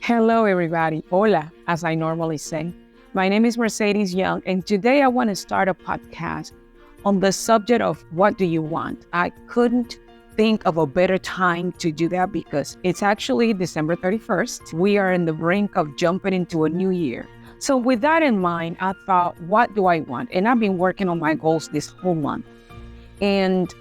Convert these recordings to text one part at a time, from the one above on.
Hello, everybody. Hola, as I normally say. My name is Mercedes Young, and today I want to start a podcast on the subject of what do you want? I couldn't think of a better time to do that because it's actually December 31st. We are in the brink of jumping into a new year. So with that in mind, I thought, what do I want? And I've been working on my goals this whole month. And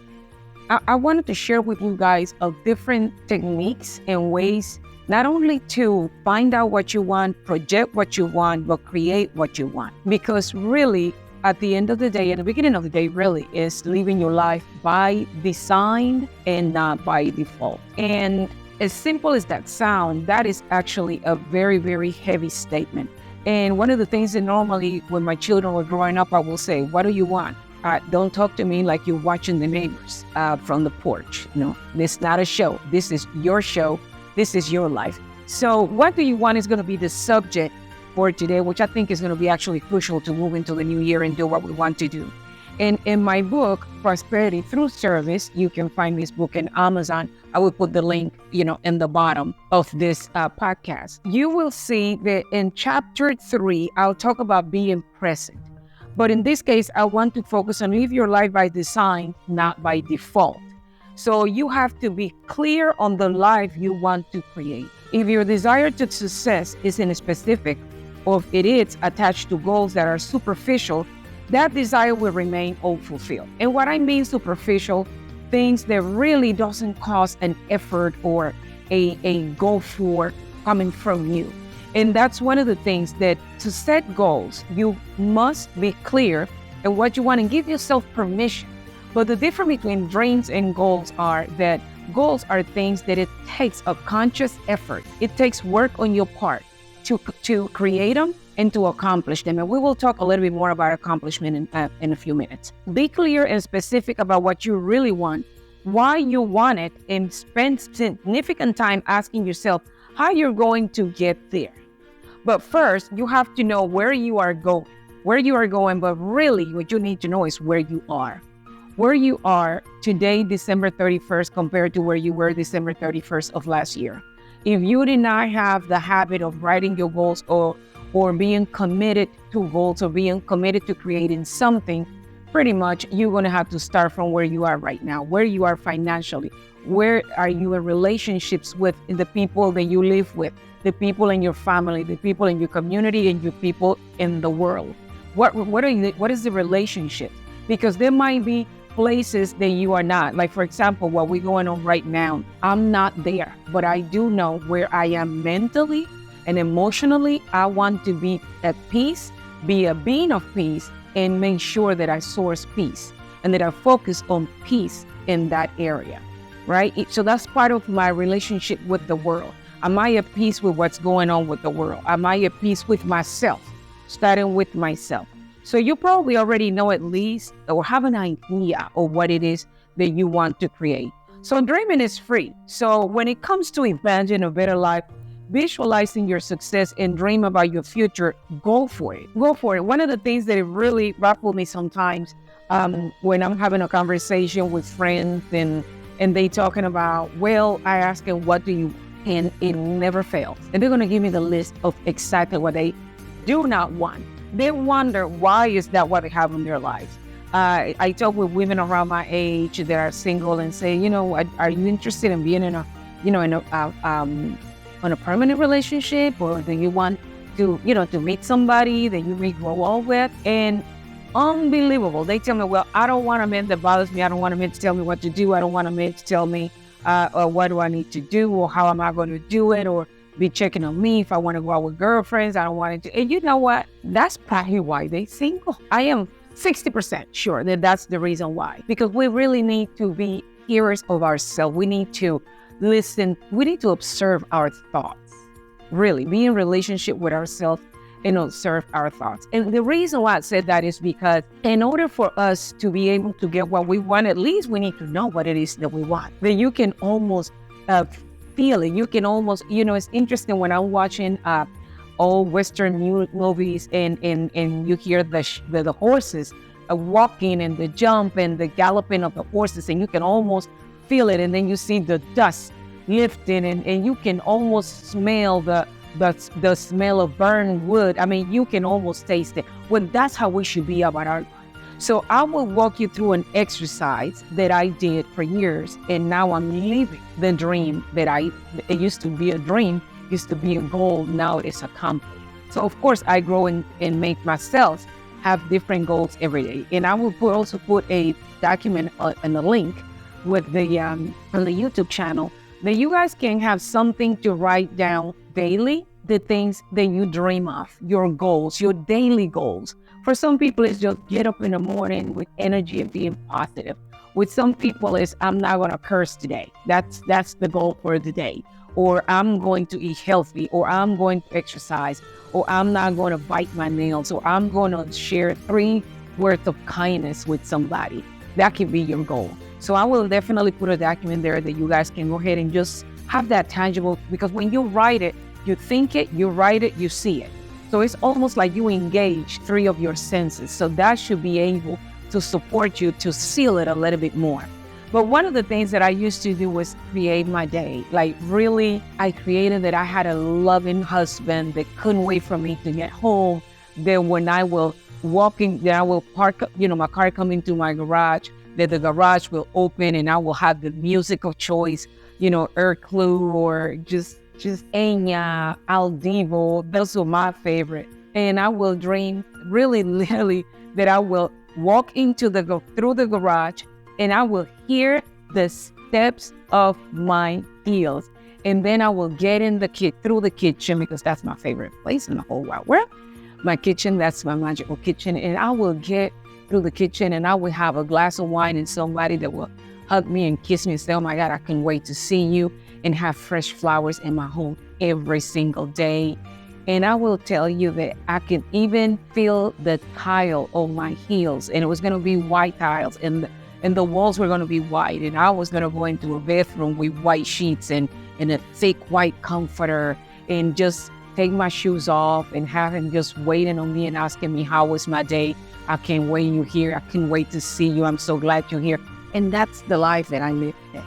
I wanted to share with you guys of different techniques and ways not only to find out what you want, project what you want, but create what you want. Because really, at the end of the day, at the beginning of the day, really is living your life by design and not by default. And as simple as that sounds, that is actually a very, very heavy statement. And one of the things that normally when my children were growing up, I will say, what do you want? Don't talk to me like you're watching the neighbors from the porch. No, this is not a show. This is your show. This is your life. So what do you want is going to be the subject for today, which I think is going to be actually crucial to move into the new year and do what we want to do. And in my book, Prosperity Through Service, you can find this book in Amazon. I will put the link, in the bottom of this podcast. You will see that in chapter 3, I'll talk about being present. But in this case, I want to focus on live your life by design, not by default. So you have to be clear on the life you want to create. If your desire to success isn't specific, or if it is attached to goals that are superficial, that desire will remain unfulfilled. And what I mean superficial, things that really doesn't cost an effort or a goal for coming from you. And that's one of the things that to set goals, you must be clear in what you want and give yourself permission. But the difference between dreams and goals are that goals are things that it takes a conscious effort. It takes work on your part to create them and to accomplish them. And we will talk a little bit more about accomplishment in a few minutes. Be clear and specific about what you really want, why you want it, and spend significant time asking yourself how you're going to get there. But first, you have to know where you are going. But really what you need to know is where you are. Where you are today, December 31st, compared to where you were December 31st of last year. If you did not have the habit of writing your goals or being committed to goals or being committed to creating something, pretty much you're going to have to start from where you are right now, where you are financially, where are you in relationships with the people that you live with, the people in your family, the people in your community, and your people in the world. What is the relationship? Because there might be places that you are not. Like, for example, what we're going on right now, I'm not there, but I do know where I am mentally and emotionally. I want to be at peace, be a being of peace, and make sure that I source peace and that I focus on peace in that area, right? So that's part of my relationship with the world. Am I at peace with what's going on with the world? Am I at peace with myself, starting with myself? So you probably already know at least or have an idea of what it is that you want to create. So dreaming is free. So when it comes to imagine a better life, visualizing your success and dream about your future, go for it. Go for it. One of the things that really ruffles me sometimes when I'm having a conversation with friends and they talking about, well, I ask them, what do you want? And it never fails. And they're going to give me the list of exactly what they do not want. They wonder why is that what they have in their lives. I talk with women around my age that are single and say, are you interested in being in on a permanent relationship, or do you want to meet somebody that you may grow old with? And unbelievable, they tell me, well, I don't want a man that bothers me. I don't want a man to tell me what to do. I don't want a man to tell me what do I need to do, or how am I going to do it, or be checking on me if I want to go out with girlfriends. I don't want to. And you know what? That's probably why they're single. I am 60% sure that that's the reason why. Because we really need to be hearers of ourselves. We need to listen. We need to observe our thoughts. Really, be in relationship with ourselves and observe our thoughts. And the reason why I said that is because in order for us to be able to get what we want, at least we need to know what it is that we want. That you can almost feel it. You can almost, it's interesting when I'm watching old Western movies and you hear the horses walking and the jump and the galloping of the horses, and you can almost feel it. And then you see the dust lifting and you can almost smell the smell of burned wood. I mean, you can almost taste it. Well, that's how we should be about our life. So I will walk you through an exercise that I did for years, and now I'm living the dream it used to be a dream, used to be a goal, now it's accomplished. So of course I grow and make myself have different goals every day. And I will also put a document and a link with the on the YouTube channel that you guys can have something to write down daily, the things that you dream of, your goals, your daily goals. For some people, it's just get up in the morning with energy and being positive. With some people, it's I'm not going to curse today. That's the goal for the day. Or I'm going to eat healthy, or I'm going to exercise, or I'm not going to bite my nails, or I'm going to share 3 words of kindness with somebody. That can be your goal. So I will definitely put a document there that you guys can go ahead and just have that tangible, because when you write it, you think it, you write it, you see it. So it's almost like you engage 3 of your senses. So that should be able to support you to seal it a little bit more. But one of the things that I used to do was create my day. Like really, I created that I had a loving husband that couldn't wait for me to get home. That when I will that I will park, my car come into my garage, that the garage will open and I will have the music of choice, Erclu or just Enya, Aldivo. Those are my favorite. And I will dream really literally that I will walk through the garage and I will hear the steps of my heels. And then I will get through the kitchen, because that's my favorite place in the whole wide world. My kitchen, that's my magical kitchen. And I will get through the kitchen and I will have a glass of wine and somebody that will hug me and kiss me and say, oh my God, I can't wait to see you, and have fresh flowers in my home every single day. And I will tell you that I can even feel the tile on my heels, and it was going to be white tiles, and the walls were going to be white, and I was going to go into a bathroom with white sheets and a thick white comforter, and just take my shoes off and have him just waiting on me and asking me, how was my day? I can't wait you're here. I can't wait to see you. I'm so glad you're here. And that's the life that I live today.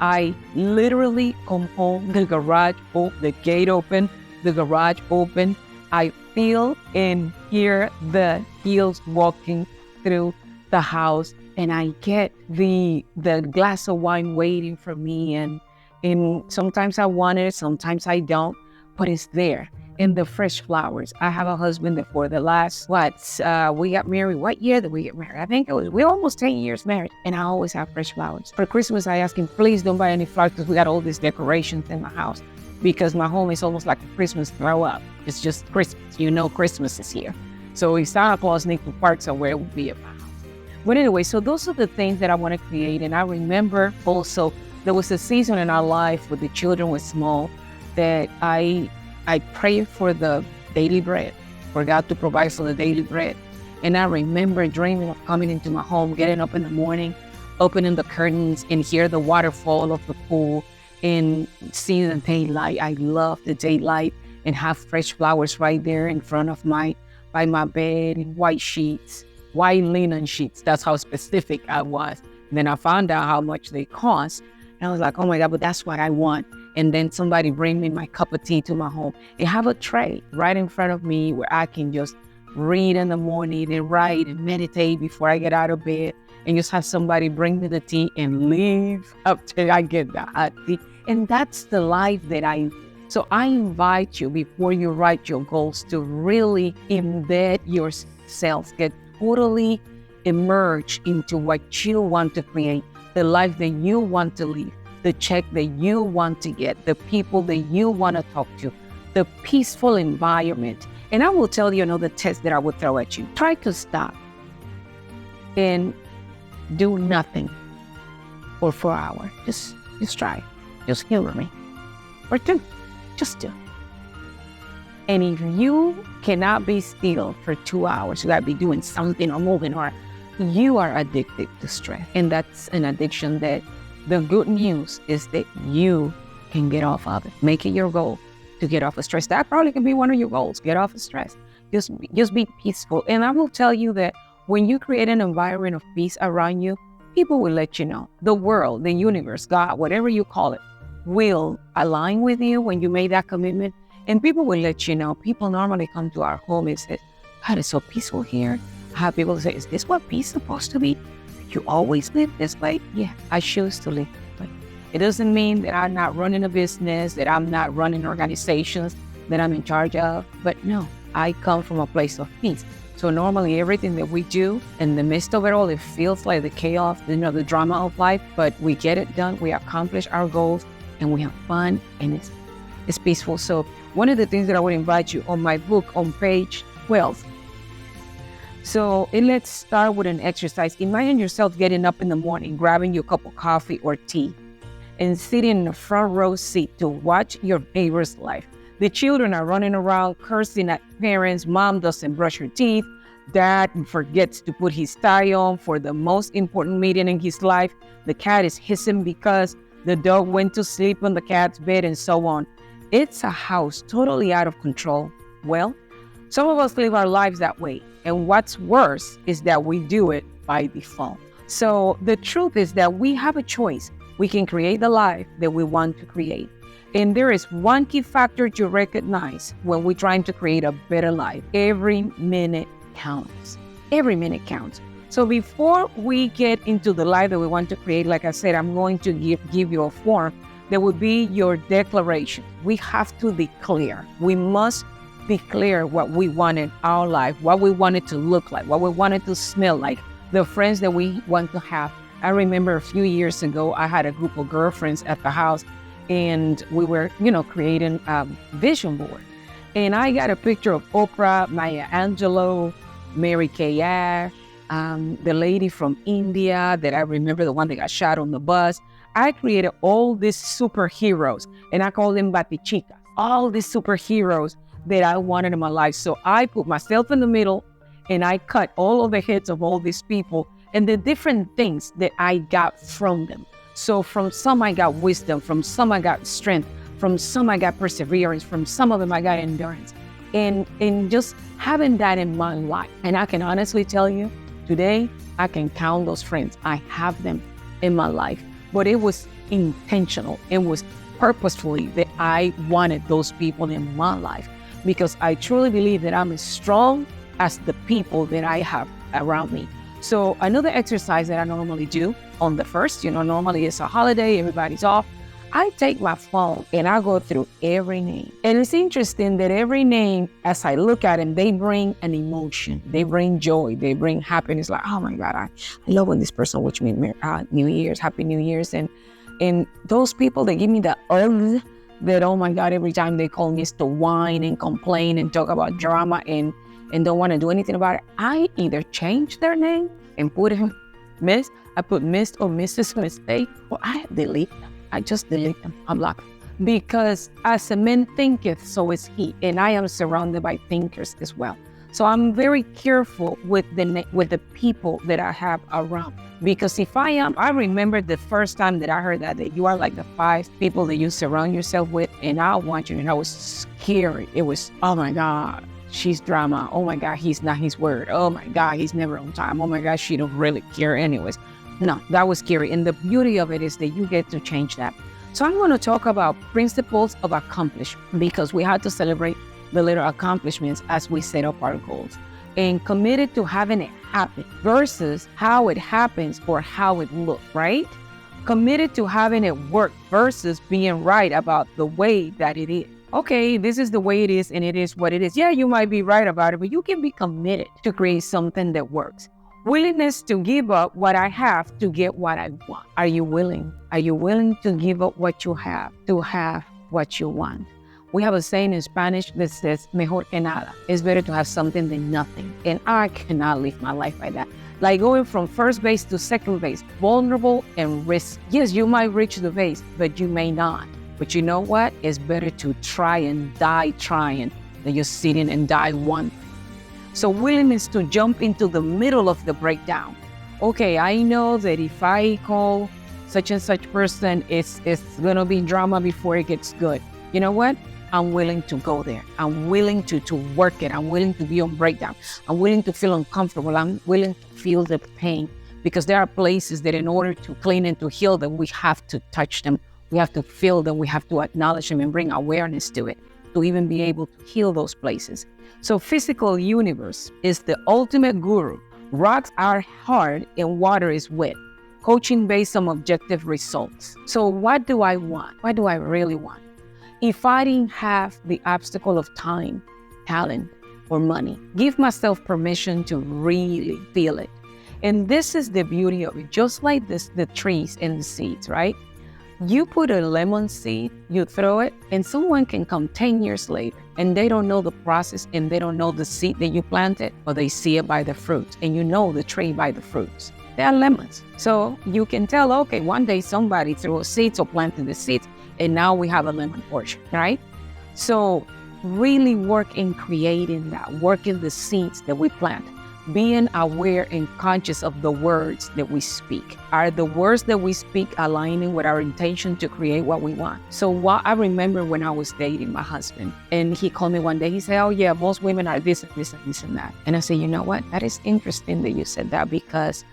I literally come home, the gate open, the garage open. I feel and hear the heels walking through the house, and I get the glass of wine waiting for me. And sometimes I want it, sometimes I don't, but it's there. And the fresh flowers. I have a husband that for the last, we got married. What year did we get married? I think we're almost 10 years married. And I always have fresh flowers. For Christmas, I ask him, please don't buy any flowers, because we got all these decorations in my house. Because my home is almost like a Christmas throw up. It's just Christmas. Christmas is here. So if Santa Claus needs to park somewhere, it would be at my house. But anyway, so those are the things that I want to create. And I remember also, there was a season in our life when the children were small that I prayed for the daily bread, for God to provide for the daily bread. And I remember dreaming of coming into my home, getting up in the morning, opening the curtains and hear the waterfall of the pool and see the daylight. I love the daylight, and have fresh flowers right there in front of by my bed, and white sheets, white linen sheets. That's how specific I was. And then I found out how much they cost. And I was like, oh my God, but that's what I want. And then somebody bring me my cup of tea to my home and have a tray right in front of me where I can just read in the morning and write and meditate before I get out of bed, and just have somebody bring me the tea and leave up till I get the hot tea. And that's the life that so I invite you, before you write your goals, to really embed yourself, get totally immersed into what you want to create, the life that you want to live, the check that you want to get, the people that you want to talk to, the peaceful environment. And I will tell you another test that I would throw at you. Try to stop and do nothing for 4 hours. Just try. Just humor me. Or just do. And if you cannot be still for 2 hours, you gotta be doing something or moving, or you are addicted to stress. And that's an addiction that the good news is that you can get off of it. Make it your goal to get off of stress. That probably can be one of your goals, get off of stress. Just be peaceful. And I will tell you that when you create an environment of peace around you, people will let you know. The world, the universe, God, whatever you call it, will align with you when you make that commitment, And people will let you know. People normally come to our home and say, God, it's so peaceful here. I have people say, is this what peace is supposed to be? You always live this way? Yeah, I choose to live this way. It doesn't mean that I'm not running a business, that I'm not running organizations that I'm in charge of. But no, I come from a place of peace. So normally everything that we do in the midst of it all, it feels like the chaos, the drama of life, but we get it done. We accomplish our goals and we have fun and it's peaceful. So one of the things that I would invite you on my book on page 12. So let's start with an exercise. Imagine yourself getting up in the morning, grabbing your cup of coffee or tea and sitting in the front row seat to watch your neighbor's life. The children are running around cursing at parents. Mom doesn't brush her teeth. Dad forgets to put his tie on for the most important meeting in his life. The cat is hissing because the dog went to sleep on the cat's bed and so on. It's a house totally out of control. Well, some of us live our lives that way. And what's worse is that we do it by default. So the truth is that we have a choice. We can create the life that we want to create. And there is one key factor to recognize when we're trying to create a better life. Every minute counts. Every minute counts. So before we get into the life that we want to create, like I said, I'm going to give you a form that would be your declaration. We have to declare. We must declare what we want in our life, what we want it to look like, what we want it to smell like, the friends that we want to have. I remember a few years ago, I had a group of girlfriends at the house and we were, creating a vision board. And I got a picture of Oprah, Maya Angelou, Mary Kay Ash, the lady from India that I remember, the one that got shot on the bus. I created all these superheroes and I call them Batichicas, all these superheroes that I wanted in my life. So I put myself in the middle and I cut all of the heads of all these people and the different things that I got from them. So from some I got wisdom, from some I got strength, from some I got perseverance, from some of them I got endurance. And just having that in my life. And I can honestly tell you, today I can count those friends. I have them in my life. But it was intentional. It was purposefully that I wanted those people in my life because I truly believe that I'm as strong as the people that I have around me. So another exercise that I normally do on the first, normally it's a holiday, everybody's off. I take my phone and I go through every name. And it's interesting that every name, as I look at them, they bring an emotion. They bring joy. They bring happiness. Like, oh my God, I love when this person wishes me New Year's, Happy New Year's. And those people, they give me the ugh that, oh my God, every time they call me is to whine and complain and talk about drama and don't want to do anything about it. I either change their name and put him Miss. I put Miss or Mrs. Mistake, or I delete them. I just delete them. I block them. Because as a man thinketh, so is he. And I am surrounded by thinkers as well. So I'm very careful with the people that I have around. Because if I remember the first time that I heard that you are like the 5 people that you surround yourself with, and I want you, and I was scared. It was, oh my God, she's drama. Oh my God, he's not his word. Oh my God, he's never on time. Oh my God, she don't really care anyways. No, that was scary. And the beauty of it is that you get to change that. So I'm going to talk about principles of accomplishment because we had to celebrate the little accomplishments as we set up our goals and committed to having it happen versus how it happens or how it looks, right? Committed to having it work versus being right about the way that it is. Okay, this is the way it is and it is what it is. Yeah, you might be right about it, but you can be committed to create something that works. Willingness to give up what I have to get what I want. Are you willing? Are you willing to give up what you have to have what you want? We have a saying in Spanish that says, mejor que nada. It's better to have something than nothing. And I cannot live my life like that. Like going from first base to second base, vulnerable and risk. Yes, you might reach the base, but you may not. But you know what? It's better to try and die trying than just sitting and die one. So willingness to jump into the middle of the breakdown. Okay, I know that if I call such and such person, it's gonna be drama before it gets good. You know what? I'm willing to go there. I'm willing to work it. I'm willing to be on breakdown. I'm willing to feel uncomfortable. I'm willing to feel the pain because there are places that in order to clean and to heal them, we have to touch them. We have to feel them. We have to acknowledge them and bring awareness to it. to even be able to heal those places. So physical universe is the ultimate guru. Rocks are hard and water is wet. Coaching based on objective results. So what do I want? What do I really want? If I didn't have the obstacle of time, talent, or money, give myself permission to really feel it. And this is the beauty of it. Just like this, the trees and the seeds, right? You put a lemon seed, you throw it, and someone can come 10 years later, and they don't know the process, and they don't know the seed that you planted, but they see it by the fruits, and you know the tree by the fruits. They are lemons. So you can tell, okay, one day somebody threw seeds or planted the seeds, and now we have a lemon orchard, right? So really work in creating that, working the seeds that we plant, being aware and conscious of the words that we speak. Are the words that we speak aligning with our intention to create what we want? So what I remember when I was dating my husband, and he called me one day, he said, oh yeah, most women are this and this and this and that. And I said, you know what? That is interesting that you said that, because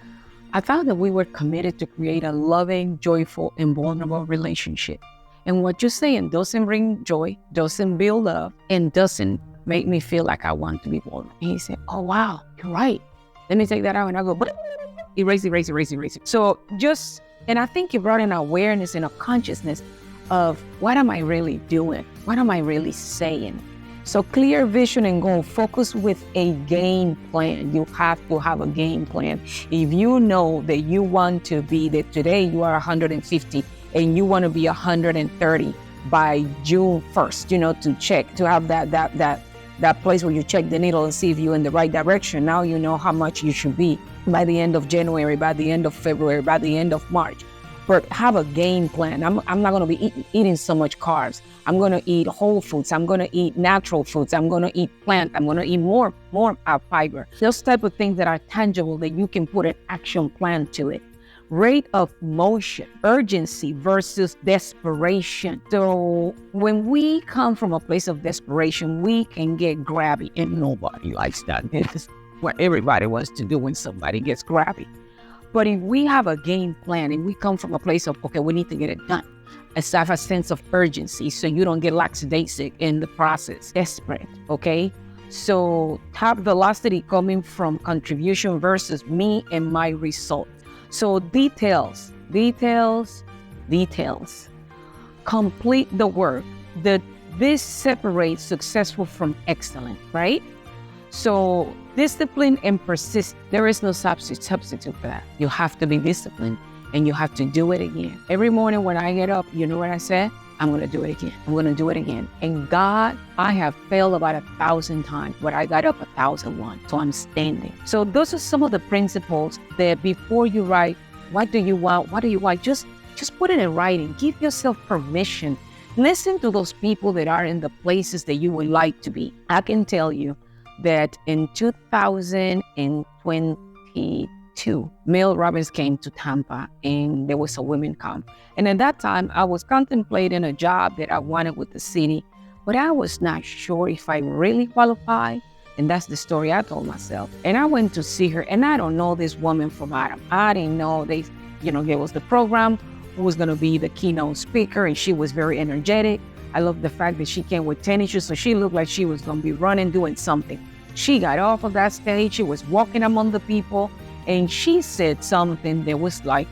I thought that we were committed to create a loving, joyful, and vulnerable relationship. And what you're saying doesn't bring joy, doesn't build love, and doesn't make me feel like I want to be vulnerable. And he said, oh, wow, you're right. Let me take that out. And I go, erase. So and I think it brought an awareness and a consciousness of what am I really doing? What am I really saying? So clear vision and goal, focus with a game plan. You have to have a game plan. If you know that you want to be, that today you are 150 and you want to be 130 by June 1st, to check, to have that place where you check the needle and see if you're in the right direction. Now you know how much you should be by the end of January, by the end of February, by the end of March. But have a game plan. I'm not going to be eating so much carbs. I'm going to eat whole foods. I'm going to eat natural foods. I'm going to eat plant. I'm going to eat more fiber. Those type of things that are tangible that you can put an action plan to it. Rate of motion, urgency versus desperation. So when we come from a place of desperation, we can get grabby, and nobody likes that. It's what everybody wants to do when somebody gets grabby. But if we have a game plan and we come from a place of, okay, we need to get it done, let's have a sense of urgency so you don't get lackadaisic in the process, desperate, okay? So top velocity coming from contribution versus me and my result. So details. Complete the work. This separates successful from excellent, right? So discipline and persist. There is no substitute for that. You have to be disciplined and you have to do it again. Every morning when I get up, you know what I said? I'm going to do it again. I'm going to do it again. And God, I have failed about 1,000 times, but I got up 1,001. So I'm standing. So those are some of the principles that before you write, what do you want? What do you want? Just put it in writing. Give yourself permission. Listen to those people that are in the places that you would like to be. I can tell you that in 2022, Mel Robbins came to Tampa and there was a women camp. And at that time, I was contemplating a job that I wanted with the city, but I was not sure if I really qualified. And that's the story I told myself. And I went to see her, and I don't know this woman from Adam. I didn't know there was the program who was going to be the keynote speaker, and she was very energetic. I love the fact that she came with tennis shoes, so she looked like she was going to be running, doing something. She got off of that stage. She was walking among the people, and she said something that was like,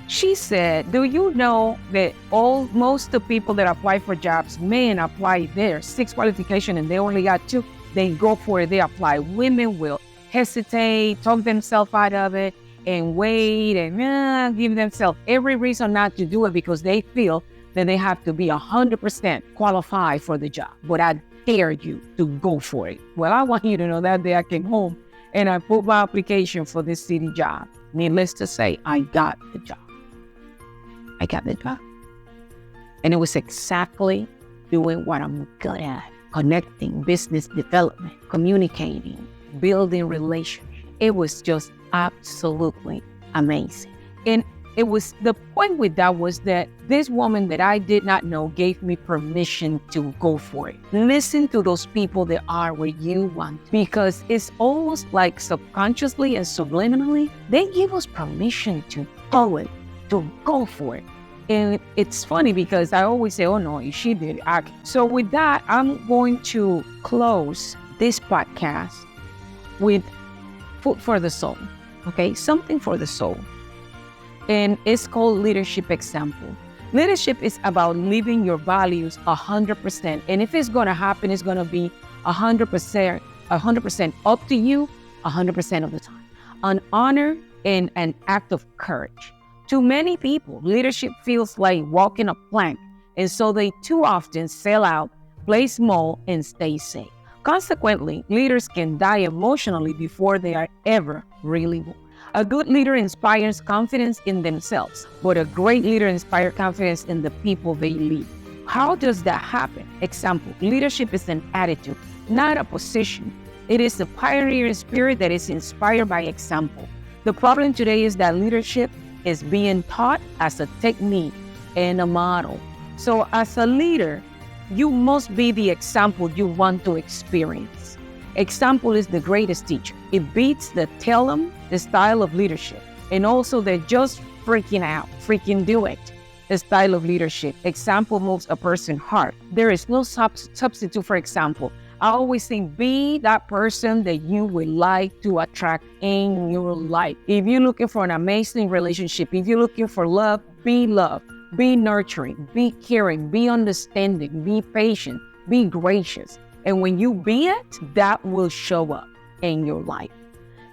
She said, do you know that most of the people that apply for jobs, men apply there, 6 qualifications, and they only got 2. They go for it, they apply. Women will hesitate, talk themselves out of it, and wait, and give themselves every reason not to do it because they feel that they have to be 100% qualified for the job. But I dare you to go for it. Well, I want you to know that day I came home and I put my application for this city job. Needless to say, I got the job. And it was exactly doing what I'm good at. Connecting, business development, communicating, building relationships. It was just absolutely amazing. And it was, the point with that was that this woman that I did not know gave me permission to go for it. Listen to those people that are where you want, because it's almost like subconsciously and subliminally, they give us permission to go for it. And it's funny because I always say, oh no, she did. So with that, I'm going to close this podcast with food for the soul. Okay, something for the soul. And it's called leadership example. Leadership is about living your values 100%. And if it's going to happen, it's going to be 100% up to you 100% of the time. An honor and an act of courage. To many people, leadership feels like walking a plank, and so they too often sell out, play small, and stay safe. Consequently, leaders can die emotionally before they are ever really born. A good leader inspires confidence in themselves, but a great leader inspires confidence in the people they lead. How does that happen? Example, leadership is an attitude, not a position. It is a pioneering spirit that is inspired by example. The problem today is that leadership is being taught as a technique and a model. So as a leader, you must be the example you want to experience. Example is the greatest teacher. It beats the tell them the style of leadership, and also the just freaking do it the style of leadership. Example moves a person's heart. There is no substitute for example. I always think, be that person that you would like to attract in your life. If you're looking for an amazing relationship, if you're looking for love, be nurturing, be caring, be understanding, be patient, be gracious. And when you be it, that will show up in your life.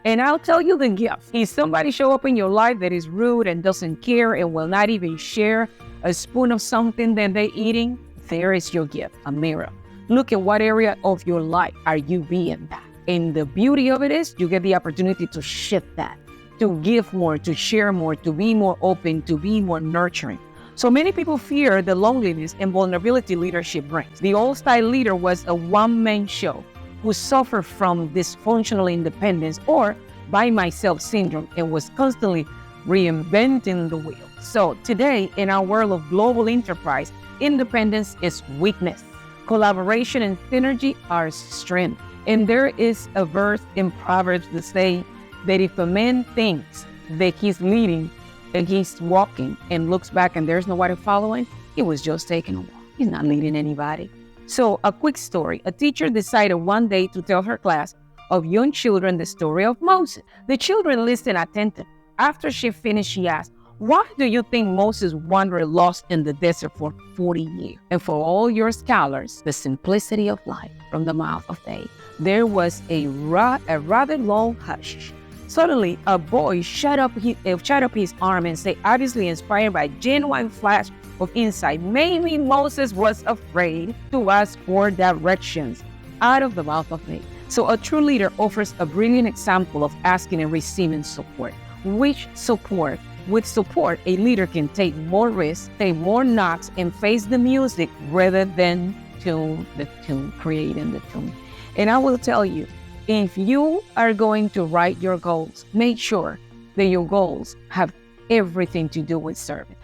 And I'll tell you the gift. If somebody show up in your life that is rude and doesn't care and will not even share a spoon of something that they're eating, there is your gift, a mirror. Look at what area of your life are you being that. And the beauty of it is you get the opportunity to shift that, to give more, to share more, to be more open, to be more nurturing. So many people fear the loneliness and vulnerability leadership brings. The old-style leader was a one-man show who suffered from dysfunctional independence or by myself syndrome and was constantly reinventing the wheel. So today, in our world of global enterprise, independence is weakness. Collaboration and synergy are strength. And there is a verse in Proverbs that say that if a man thinks that he's leading, that he's walking and looks back and there's nobody following, he was just taking a walk. He's not leading anybody. So a quick story. A teacher decided one day to tell her class of young children the story of Moses. The children listened attentively. After she finished, she asked, why do you think Moses wandered lost in the desert for 40 years? And for all your scholars, the simplicity of life from the mouth of David. There was a rather long hush. Suddenly, a boy shot up his arm and said, obviously inspired by genuine flash of insight, maybe Moses was afraid to ask for directions out of the mouth of David. So a true leader offers a brilliant example of asking and receiving support. With support, a leader can take more risks, take more knocks, and face the music rather than creating the tune. And I will tell you, if you are going to write your goals, make sure that your goals have everything to do with service.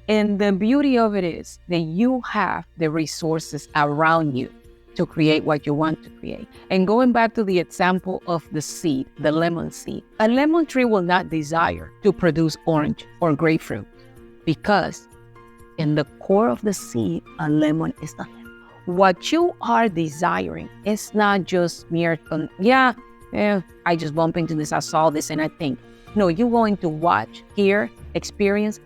And the beauty of it is that you have the resources around you to create what you want to create. And going back to the example of the seed, the lemon seed, a lemon tree will not desire to produce orange or grapefruit because in the core of the seed, a lemon is a lemon. What you are desiring is not just mere, I just bump into this, I saw this, and I think. No, you're going to watch, hear, experience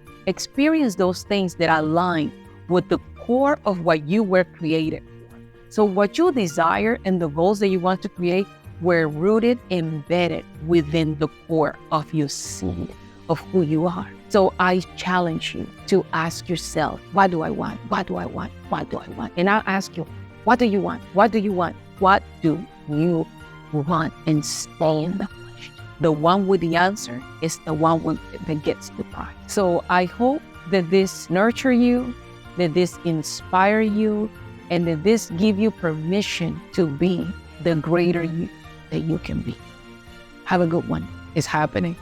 those things that align with the core of what you were created for. So what you desire and the goals that you want to create were rooted, embedded within the core of your seed, of who you are. So I challenge you to ask yourself, what do I want? What do I want? What do I want? And I'll ask you, what do you want? What do you want? What do you want? And stay in the question. The one with the answer is the one that gets the prize. So I hope that this nurture you, that this inspire you, and that this give you permission to be the greater you that you can be. Have a good one. It's happening.